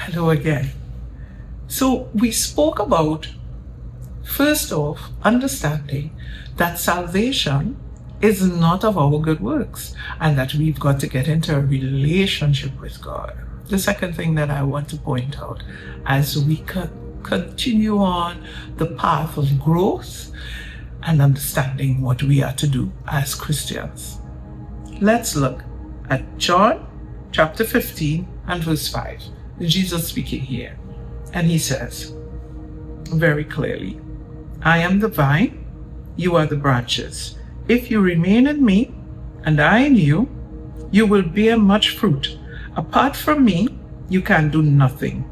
Hello again. So we spoke about, first off, understanding that salvation is not of our good works and that we've got to get into a relationship with God. The second thing that I want to point out as we continue on the path of growth and understanding what we are to do as Christians. Let's look at John chapter 15 and verse 5. Jesus speaking here. And he says very clearly, I am the vine, you are the branches. If you remain in me and I in you, you will bear much fruit. Apart from me, you can do nothing.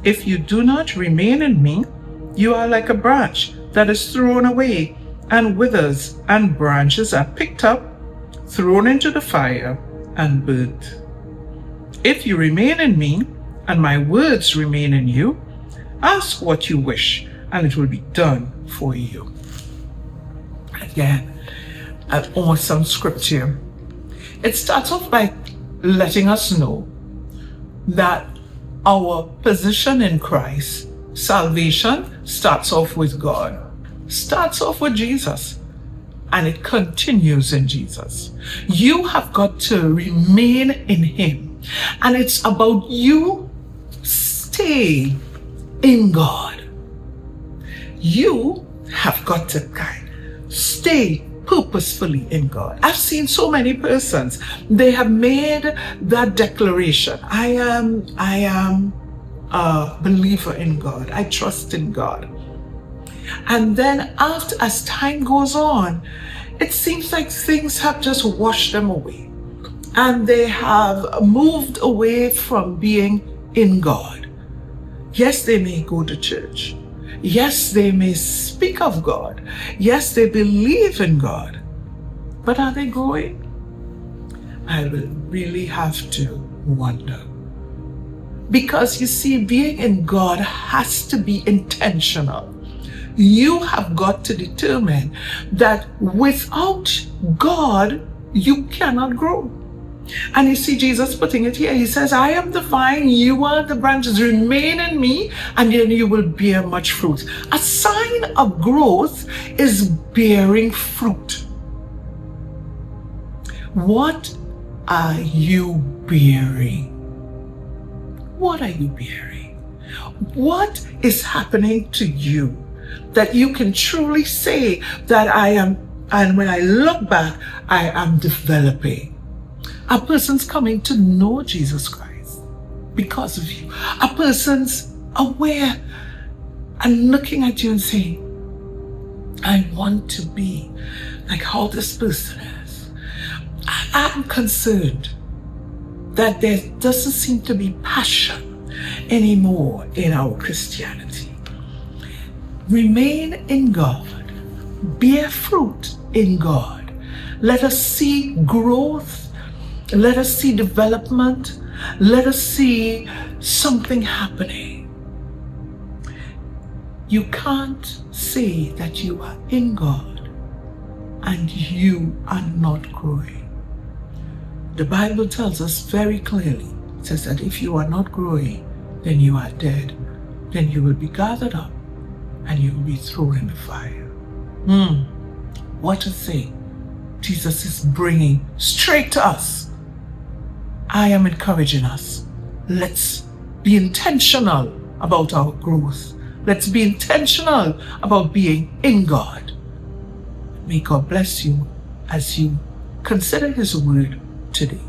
If you do not remain in me, you are like a branch that is thrown away and withers, and branches are picked up, thrown into the fire, and burnt. If you remain in me, and my words remain in you, ask what you wish, and it will be done for you. Again, an awesome scripture. It starts off by letting us know that our position in Christ, salvation, starts off with God, starts off with Jesus, and it continues in Jesus. You have got to remain in Him, and it's about you stay in God. You have got to stay purposefully in God. I've seen so many persons, they have made that declaration. I am a believer in God. I trust in God. And then as time goes on, it seems like things have just washed them away. And they have moved away from being in God. Yes, they may go to church. Yes, they may speak of God. Yes, they believe in God. But are they growing? I will really have to wonder. Because you see, being in God has to be intentional. You have got to determine that without God, you cannot grow. And you see Jesus putting it here. He says, I am the vine, you are the branches. Remain in me, and then you will bear much fruit. A sign of growth is bearing fruit. What are you bearing? What are you bearing? What is happening to you that you can truly say that I am, and when I look back, I am developing? A person's coming to know Jesus Christ because of you. A person's aware and looking at you and saying, I want to be like how this person is. I'm concerned that there doesn't seem to be passion anymore in our Christianity. Remain in God. Bear fruit in God. Let us see growth. Let us see development. Let us see something happening. You can't say that you are in God and you are not growing. The Bible tells us very clearly, it says that if you are not growing, then you are dead. Then you will be gathered up and you will be thrown in the fire. What a thing Jesus is bringing straight to us. I am encouraging us. Let's be intentional about our growth. Let's be intentional about being in God. May God bless you as you consider His word today.